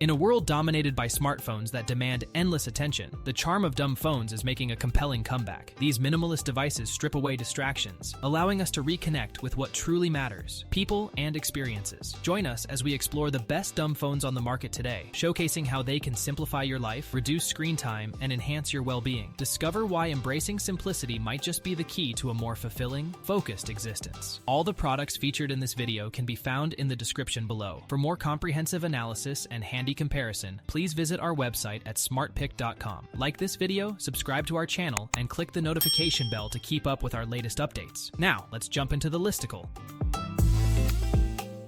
In a world dominated by smartphones that demand endless attention, the charm of dumb phones is making a compelling comeback. These minimalist devices strip away distractions, allowing us to reconnect with what truly matters: people and experiences. Join us as we explore the best dumb phones on the market today, showcasing how they can simplify your life, reduce screen time, and enhance your well-being. Discover why embracing simplicity might just be the key to a more fulfilling, focused existence. All the products featured in this video can be found in the description below. For more comprehensive analysis and handy comparison, please visit our website at smartpick.com. Like this video, subscribe to our channel, and click the notification bell to keep up with our latest updates. Now, let's jump into the listicle.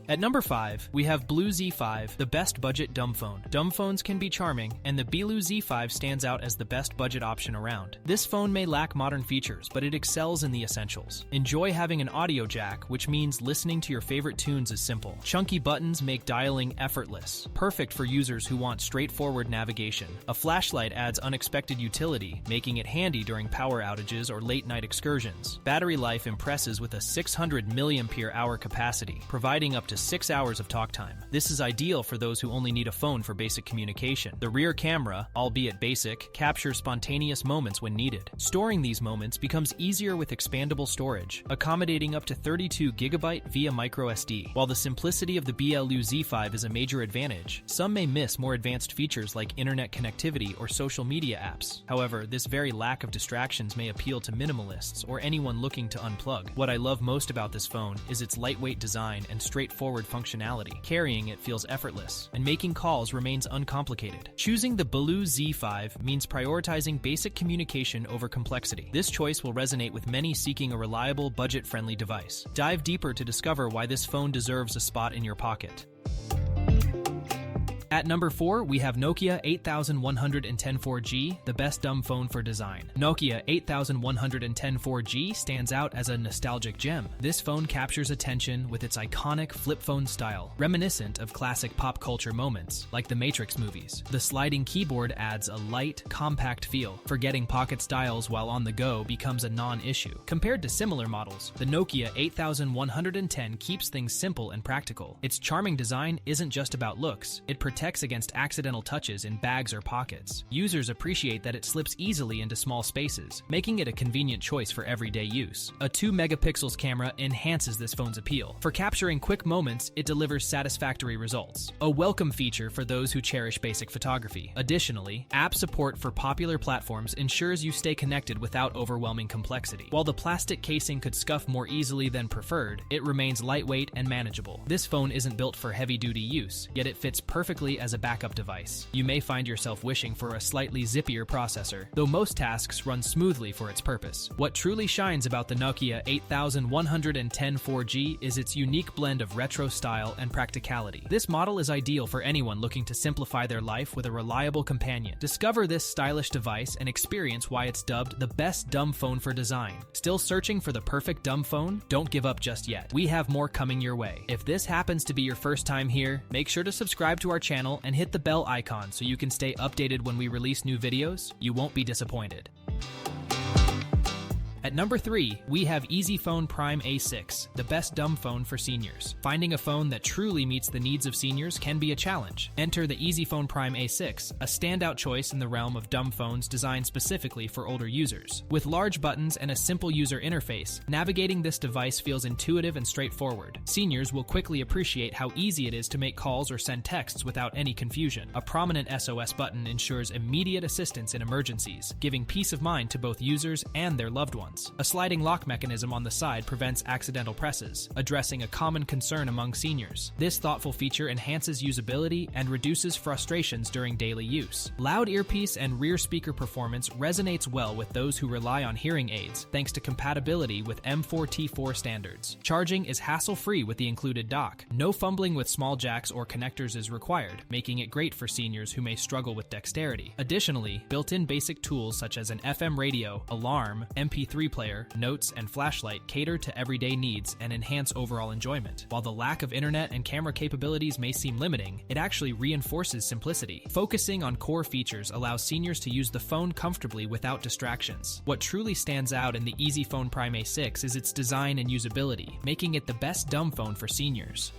At number 5, we have BLU Z5, the best budget dumb phone. Dumb phones can be charming, and the BLU Z5 stands out as the best budget option around. This phone may lack modern features, but it excels in the essentials. Enjoy having an audio jack, which means listening to your favorite tunes is simple. Chunky buttons make dialing effortless, perfect for users who want straightforward navigation. A flashlight adds unexpected utility, making it handy during power outages or late-night excursions. Battery life impresses with a 600 mAh capacity, providing up to 6 hours of talk time. This is ideal for those who only need a phone for basic communication. The rear camera, albeit basic, captures spontaneous moments when needed. Storing these moments becomes easier with expandable storage, accommodating up to 32 GB via microSD. While the simplicity of the BLU Z5 is a major advantage, some may miss more advanced features like internet connectivity or social media apps. However, this very lack of distractions may appeal to minimalists or anyone looking to unplug. What I love most about this phone is its lightweight design and straightforward functionality. Carrying it feels effortless, and making calls remains uncomplicated. Choosing the BLU Z5 means prioritizing basic communication over complexity. This choice will resonate with many seeking a reliable, budget-friendly device. Dive deeper to discover why this phone deserves a spot in your pocket. At number 4, we have Nokia 8110 4G, the best dumb phone for design. Nokia 8110 4G stands out as a nostalgic gem. This phone captures attention with its iconic flip phone style, reminiscent of classic pop culture moments, like the Matrix movies. The sliding keyboard adds a light, compact feel. Forgetting pocket styles while on the go becomes a non-issue. Compared to similar models, the Nokia 8110 keeps things simple and practical. Its charming design isn't just about looks, it protects against accidental touches in bags or pockets. Users appreciate that it slips easily into small spaces, making it a convenient choice for everyday use. A 2-megapixels camera enhances this phone's appeal. For capturing quick moments, it delivers satisfactory results, a welcome feature for those who cherish basic photography. Additionally, app support for popular platforms ensures you stay connected without overwhelming complexity. While the plastic casing could scuff more easily than preferred, it remains lightweight and manageable. This phone isn't built for heavy-duty use, yet it fits perfectly as a backup device. You may find yourself wishing for a slightly zippier processor, though most tasks run smoothly for its purpose. What truly shines about the Nokia 8110 4G is its unique blend of retro style and practicality. This model is ideal for anyone looking to simplify their life with a reliable companion. Discover this stylish device and experience why it's dubbed the best dumb phone for design. Still searching for the perfect dumb phone? Don't give up just yet. We have more coming your way. If this happens to be your first time here, make sure to subscribe to our channel and hit the bell icon so you can stay updated when we release new videos. You won't be disappointed. At number 3, we have Easyfone Prime A6, the best dumb phone for seniors. Finding a phone that truly meets the needs of seniors can be a challenge. Enter the Easyfone Prime A6, a standout choice in the realm of dumb phones designed specifically for older users. With large buttons and a simple user interface, navigating this device feels intuitive and straightforward. Seniors will quickly appreciate how easy it is to make calls or send texts without any confusion. A prominent SOS button ensures immediate assistance in emergencies, giving peace of mind to both users and their loved ones. A sliding lock mechanism on the side prevents accidental presses, addressing a common concern among seniors. This thoughtful feature enhances usability and reduces frustrations during daily use. Loud earpiece and rear speaker performance resonates well with those who rely on hearing aids, thanks to compatibility with M4T4 standards. Charging is hassle-free with the included dock. No fumbling with small jacks or connectors is required, making it great for seniors who may struggle with dexterity. Additionally, built-in basic tools such as an FM radio, alarm, MP3 player, notes, and flashlight cater to everyday needs and enhance overall enjoyment. While the lack of internet and camera capabilities may seem limiting, it actually reinforces simplicity. Focusing on core features allows seniors to use the phone comfortably without distractions. What truly stands out in the Easyfone Prime A6 is its design and usability, making it the best dumb phone for seniors.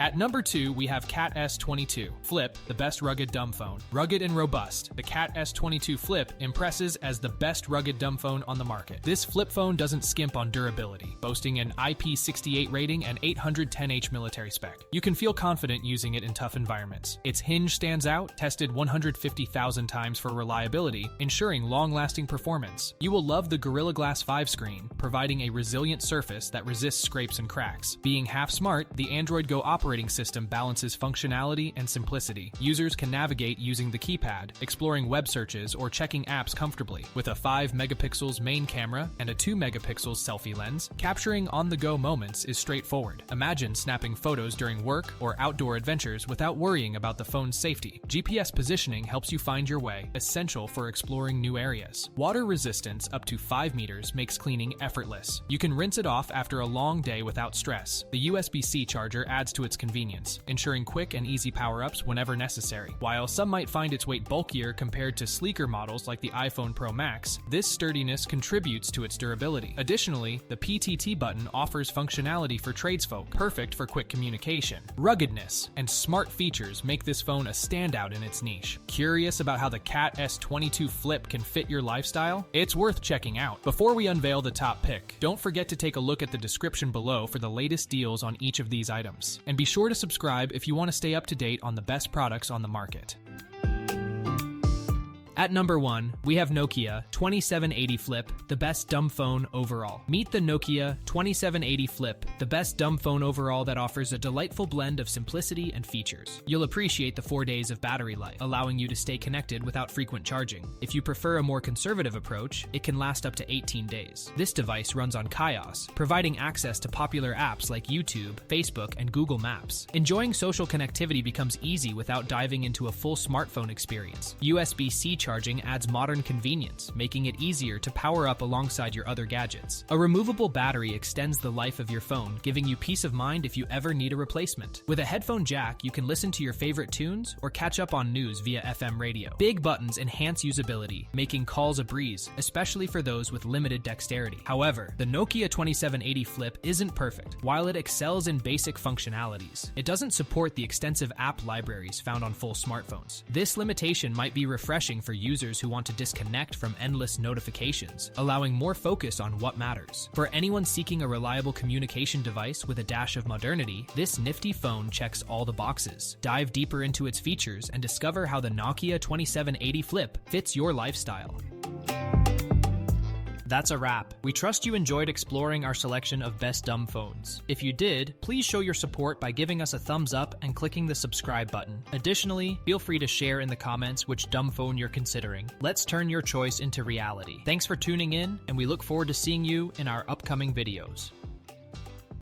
At number 2, we have Cat S22 Flip, the best rugged dumb phone. Rugged and robust, the Cat S22 Flip impresses as the best rugged dumb phone on the market. This flip phone doesn't skimp on durability, boasting an IP68 rating and 810H military spec. You can feel confident using it in tough environments. Its hinge stands out, tested 150,000 times for reliability, ensuring long-lasting performance. You will love the Gorilla Glass 5 screen, providing a resilient surface that resists scrapes and cracks. Being half smart, the Android Go operating system balances functionality and simplicity. Users can navigate using the keypad, exploring web searches, or checking apps comfortably. With a 5 megapixels main camera and a 2 megapixels selfie lens, capturing on-the-go moments is straightforward. Imagine snapping photos during work or outdoor adventures without worrying about the phone's safety. GPS positioning helps you find your way, essential for exploring new areas. Water resistance up to 5 meters makes cleaning effortless. You can rinse it off after a long day without stress. The USB-C charger adds to its convenience, ensuring quick and easy power-ups whenever necessary. While some might find its weight bulkier compared to sleeker models like the iPhone Pro Max, this sturdiness contributes to its durability. Additionally, the PTT button offers functionality for tradesfolk, perfect for quick communication. Ruggedness and smart features make this phone a standout in its niche. Curious about how the Cat S22 Flip can fit your lifestyle? It's worth checking out. Before we unveil the top pick, don't forget to take a look at the description below for the latest deals on each of these items. And be sure to subscribe if you want to stay up to date on the best products on the market. At number 1, we have Nokia 2780 Flip, the best dumb phone overall. Meet the Nokia 2780 Flip, the best dumb phone overall that offers a delightful blend of simplicity and features. You'll appreciate the 4 days of battery life, allowing you to stay connected without frequent charging. If you prefer a more conservative approach, it can last up to 18 days. This device runs on Kaios, providing access to popular apps like YouTube, Facebook, and Google Maps. Enjoying social connectivity becomes easy without diving into a full smartphone experience. USB-C charging adds modern convenience, making it easier to power up alongside your other gadgets. A removable battery extends the life of your phone, giving you peace of mind if you ever need a replacement. With a headphone jack, you can listen to your favorite tunes or catch up on news via FM radio. Big buttons enhance usability, making calls a breeze, especially for those with limited dexterity. However, the Nokia 2780 Flip isn't perfect. While it excels in basic functionalities, it doesn't support the extensive app libraries found on full smartphones. This limitation might be refreshing for users who want to disconnect from endless notifications, allowing more focus on what matters. For anyone seeking a reliable communication device with a dash of modernity, this nifty phone checks all the boxes. Dive deeper into its features and discover how the Nokia 2780 Flip fits your lifestyle. That's a wrap. We trust you enjoyed exploring our selection of best dumb phones. If you did, please show your support by giving us a thumbs up and clicking the subscribe button. Additionally, feel free to share in the comments which dumb phone you're considering. Let's turn your choice into reality. Thanks for tuning in, and we look forward to seeing you in our upcoming videos.